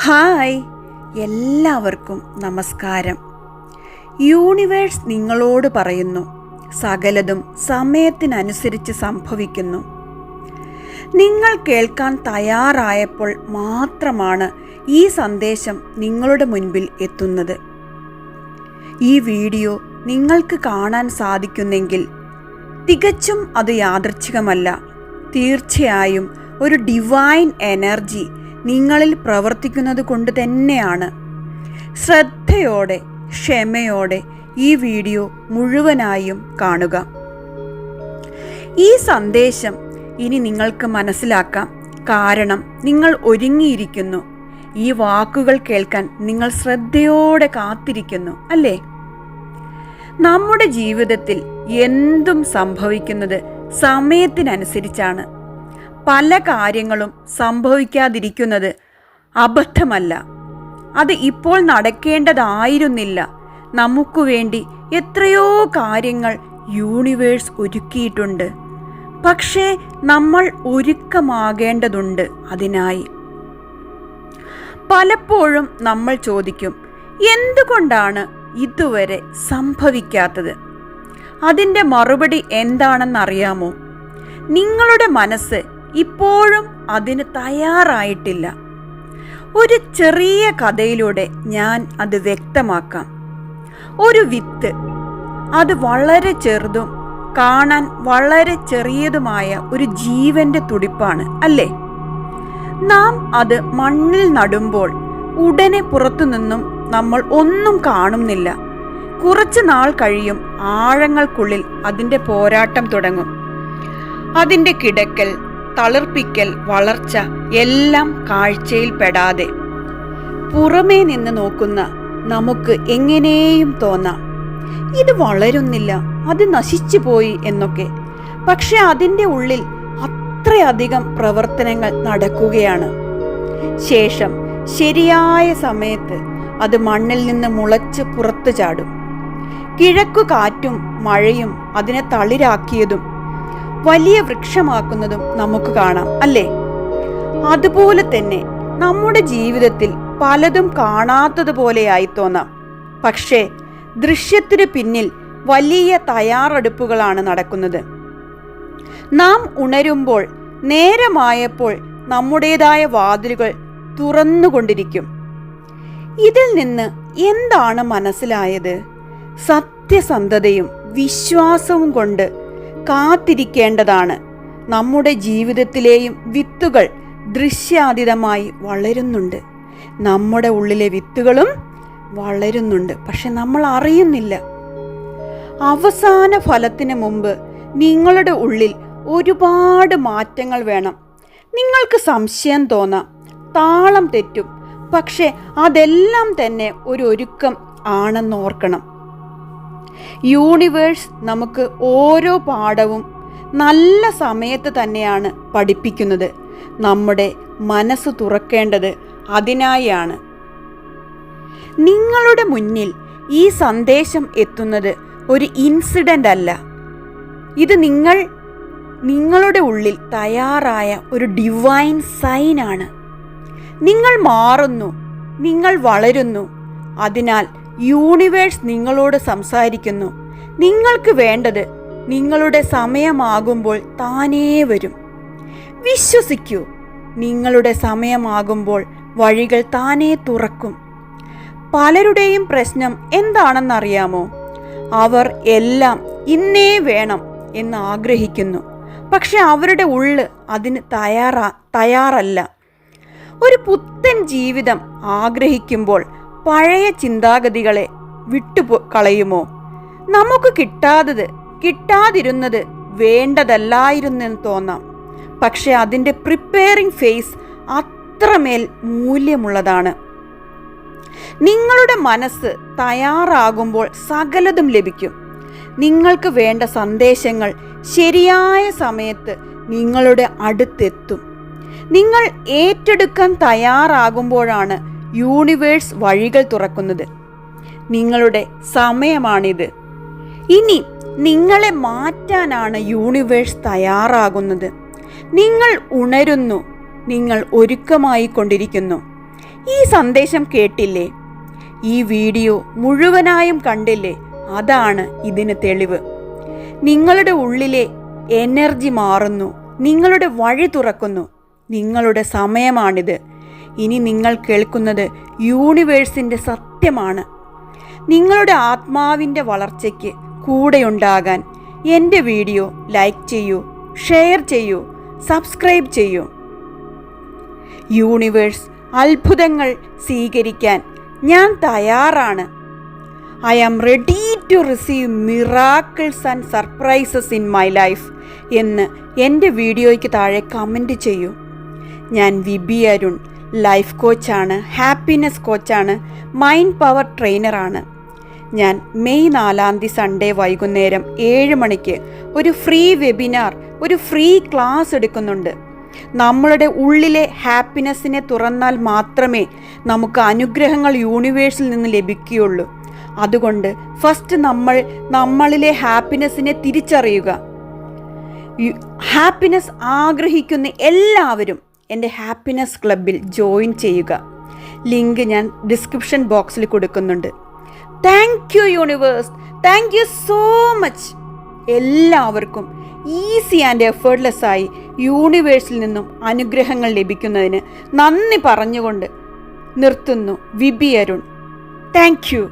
Hi, എല്ലാവർക്കും നമസ്കാരം. Universe നിങ്ങളോട് പറയുന്നു, സകലതും സമയത്തിനനുസരിച്ച് സംഭവിക്കുന്നു. നിങ്ങൾ കേൾക്കാൻ തയ്യാറായപ്പോൾ മാത്രമാണ് ഈ സന്ദേശം നിങ്ങളുടെ മുൻപിൽ എത്തുന്നത്. ഈ വീഡിയോ നിങ്ങൾക്ക് കാണാൻ സാധിക്കുന്നെങ്കിൽ തികച്ചും അത് യാദൃച്ഛികമല്ല. തീർച്ചയായും ഒരു ഡിവൈൻ എനർജി നിങ്ങളിൽ പ്രവർത്തിക്കുന്നത് കൊണ്ട് തന്നെയാണ്. ശ്രദ്ധയോടെ, ക്ഷമയോടെ ഈ വീഡിയോ മുഴുവനായും കാണുക. ഈ സന്ദേശം ഇനി നിങ്ങൾക്ക് മനസ്സിലാക്കാം. കാരണം നിങ്ങൾ ഒരുങ്ങിയിരിക്കുന്നു. ഈ വാക്കുകൾ കേൾക്കാൻ നിങ്ങൾ ശ്രദ്ധയോടെ കാത്തിരിക്കുന്നു, അല്ലേ? നമ്മുടെ ജീവിതത്തിൽ എന്തും സംഭവിക്കുന്നത് സമയത്തിനനുസരിച്ചാണ്. പല കാര്യങ്ങളും സംഭവിക്കാതിരിക്കുന്നത് അബദ്ധമല്ല. അത് ഇപ്പോൾ നടക്കേണ്ടതായിരുന്നില്ല. നമുക്ക് വേണ്ടി എത്രയോ കാര്യങ്ങൾ യൂണിവേഴ്സ് ഒരുക്കിയിട്ടുണ്ട്. പക്ഷേ നമ്മൾ ഒരുക്കമാകേണ്ടതുണ്ട് അതിനായി. പലപ്പോഴും നമ്മൾ ചോദിക്കും, എന്തുകൊണ്ടാണ് ഇതുവരെ സംഭവിക്കാത്തത്? അതിൻ്റെ മറുപടി എന്താണെന്നറിയാമോ? നിങ്ങളുടെ മനസ്സ് ഇപ്പോഴും അതിന് തയ്യാറായിട്ടില്ല. ഒരു ചെറിയ കഥയിലൂടെ ഞാൻ അത് വ്യക്തമാക്കാം. ഒരു വിത്ത്, അത് വളരെ ചെറുതും കാണാൻ വളരെ ചെറിയതുമായ ഒരു ജീവന്റെ തുടിപ്പാണ്, അല്ലേ? നാം അത് മണ്ണിൽ നടുമ്പോൾ ഉടനെ പുറത്തുനിന്നും നമ്മൾ ഒന്നും കാണുന്നില്ല. കുറച്ചു നാൾ കഴിയും, ആഴങ്ങൾക്കുള്ളിൽ അതിൻ്റെ പോരാട്ടം തുടങ്ങും. അതിൻ്റെ കിടക്കൽ, തളിർപ്പിക്കൽ, വളർച്ച എല്ലാം കാഴ്ചയിൽ പെടാതെ പുറമേ നിന്ന് നോക്കുന്ന നമുക്ക് എങ്ങനെയും തോന്നാം, ഇത് വളരുന്നില്ല, അത് നശിച്ചു പോയി എന്നൊക്കെ. പക്ഷെ അതിൻ്റെ ഉള്ളിൽ അത്രയധികം പ്രവർത്തനങ്ങൾ നടക്കുകയാണ്. ശേഷം ശരിയായ സമയത്ത് അത് മണ്ണിൽ നിന്ന് മുളച്ച് പുറത്തു ചാടും. കിഴക്കു കാറ്റും മഴയും അതിനെ തളിരാക്കിയതും വലിയ വൃക്ഷമാക്കുന്നതും നമുക്ക് കാണാം, അല്ലേ? അതുപോലെ തന്നെ നമ്മുടെ ജീവിതത്തിൽ പലതും കാണാത്തതുപോലെയായി തോന്നാം. പക്ഷേ ദൃശ്യത്തിന് പിന്നിൽ വലിയ തയ്യാറെടുപ്പുകളാണ് നടക്കുന്നത്. നാം ഉണരുമ്പോൾ, നേരമായപ്പോൾ നമ്മുടേതായ വാതിലുകൾ തുറന്നുകൊണ്ടിരിക്കും. ഇതിൽ നിന്ന് എന്താണ് മനസ്സിലായത്? സത്യസന്ധതയും വിശ്വാസവും കൊണ്ട് കാത്തിരിക്കേണ്ടതാണ്. നമ്മുടെ ജീവിതത്തിലെയും വിത്തുകൾ ദൃശ്യാതീതമായി വളരുന്നുണ്ട്. നമ്മുടെ ഉള്ളിലെ വിത്തുകളും വളരുന്നുണ്ട്, പക്ഷെ നമ്മൾ അറിയുന്നില്ല. അവസാന ഫലത്തിന് മുമ്പ് നിങ്ങളുടെ ഉള്ളിൽ ഒരുപാട് മാറ്റങ്ങൾ വേണം. നിങ്ങൾക്ക് സംശയം തോന്നാം, താളം തെറ്റും. പക്ഷെ അതെല്ലാം തന്നെ ഒരു ഒരുക്കം ആണെന്നോർക്കണം. യൂണിവേഴ്സ് നമുക്ക് ഓരോ പാഠവും നല്ല സമയത്ത് തന്നെയാണ് പഠിപ്പിക്കുന്നത്. നമ്മുടെ മനസ്സ് തുറക്കേണ്ടത് അതിനായാണ്. നിങ്ങളുടെ മുന്നിൽ ഈ സന്ദേശം എത്തുന്നത് ഒരു ഇൻസിഡൻ്റ് അല്ല. ഇത് നിങ്ങളുടെ ഉള്ളിൽ തയ്യാറായ ഒരു ഡിവൈൻ സൈനാണ്. നിങ്ങൾ മാറുന്നു, നിങ്ങൾ വളരുന്നു. അതിനാൽ യൂണിവേഴ്സ് നിങ്ങളോട് സംസാരിക്കുന്നു. നിങ്ങൾക്ക് വേണ്ടത് നിങ്ങളുടെ സമയമാകുമ്പോൾ താനേ വരും. വിശ്വസിക്കൂ, നിങ്ങളുടെ സമയമാകുമ്പോൾ വഴികൾ താനേ തുറക്കും. പലരുടെയും പ്രശ്നം എന്താണെന്നറിയാമോ? അവർ എല്ലാം ഇന്നേ വേണം എന്ന് ആഗ്രഹിക്കുന്നു. പക്ഷെ അവരുടെ ഉള്ള് അതിന് തയ്യാറല്ല. ഒരു പുത്തൻ ജീവിതം ആഗ്രഹിക്കുമ്പോൾ പഴയ ചിന്താഗതികളെ കളയുമോ? നമുക്ക് കിട്ടാതിരുന്നത് വേണ്ടതല്ലായിരുന്നെന്ന് തോന്നാം. പക്ഷെ അതിൻ്റെ പ്രിപ്പയറിംഗ് ഫേസ് അത്രമേൽ മൂല്യമുള്ളതാണ്. നിങ്ങളുടെ മനസ്സ് തയ്യാറാകുമ്പോൾ സകലതും ലഭിക്കും. നിങ്ങൾക്ക് വേണ്ട സന്ദേശങ്ങൾ ശരിയായ സമയത്ത് നിങ്ങളുടെ അടുത്തെത്തും. നിങ്ങൾ ഏറ്റെടുക്കാൻ തയ്യാറാകുമ്പോഴാണ് യൂണിവേഴ്സ് വഴികൾ തുറക്കുന്നത്. നിങ്ങളുടെ സമയമാണിത്. ഇനി നിങ്ങളെ മാറ്റാനാണ് യൂണിവേഴ്സ് തയ്യാറാകുന്നത്. നിങ്ങൾ ഉണരുന്നു, നിങ്ങൾ ഒരുക്കമായി കൊണ്ടിരിക്കുന്നു. ഈ സന്ദേശം കേട്ടില്ലേ? ഈ വീഡിയോ മുഴുവനായും കണ്ടില്ലേ? അതാണ് ഇതിന് തെളിവ്. നിങ്ങളുടെ ഉള്ളിലെ എനർജി മാറുന്നു, നിങ്ങളുടെ വഴി തുറക്കുന്നു. നിങ്ങളുടെ സമയമാണിത്. ഇനി നിങ്ങൾ കേൾക്കുന്നത് യൂണിവേഴ്സിൻ്റെ സത്യമാണ്. നിങ്ങളുടെ ആത്മാവിൻ്റെ വളർച്ചയ്ക്ക് കൂടെയുണ്ടാകാൻ എൻ്റെ വീഡിയോ ലൈക്ക് ചെയ്യൂ, ഷെയർ ചെയ്യൂ, സബ്സ്ക്രൈബ് ചെയ്യൂ. യൂണിവേഴ്സ് അത്ഭുതങ്ങൾ സ്വീകരിക്കാൻ ഞാൻ തയ്യാറാണ്. I am ready to receive miracles and surprises in my life എന്ന് എൻ്റെ വീഡിയോയ്ക്ക് താഴെ കമൻറ്റ് ചെയ്യൂ. ഞാൻ വിബി അരുൺ, ലൈഫ് കോച്ചാണ്, ഹാപ്പിനെസ് കോച്ചാണ്, മൈൻഡ് പവർ ട്രെയിനറാണ്. ഞാൻ മെയ് 4 സൺഡേ വൈകുന്നേരം 7 മണിക്ക് ഒരു ഫ്രീ വെബിനാർ, ഒരു ഫ്രീ ക്ലാസ് എടുക്കുന്നുണ്ട്. നമ്മളുടെ ഉള്ളിലെ ഹാപ്പിനെസ്സിനെ തുറന്നാൽ മാത്രമേ നമുക്ക് അനുഗ്രഹങ്ങൾ യൂണിവേഴ്സിൽ നിന്ന് ലഭിക്കുകയുള്ളൂ. അതുകൊണ്ട് ഫസ്റ്റ് നമ്മളിലെ ഹാപ്പിനെസ്സിനെ തിരിച്ചറിയുക. ഹാപ്പിനെസ് ആഗ്രഹിക്കുന്ന എല്ലാവരും എൻ്റെ ഹാപ്പിനെസ് ക്ലബിൽ ജോയിൻ ചെയ്യുക. ലിങ്ക് ഞാൻ ഡിസ്ക്രിപ്ഷൻ ബോക്സിൽ കൊടുക്കുന്നുണ്ട്. Thank you universe, thank you so much. എല്ലാവർക്കും ഈസി ആൻഡ് എഫേർട്ട്ലെസ് ആയി യൂണിവേഴ്സിൽ നിന്നും അനുഗ്രഹങ്ങൾ ലഭിക്കുന്നതിന് നന്ദി പറഞ്ഞുകൊണ്ട് നിർത്തുന്നു. വിബി അരുൺ. Thank U.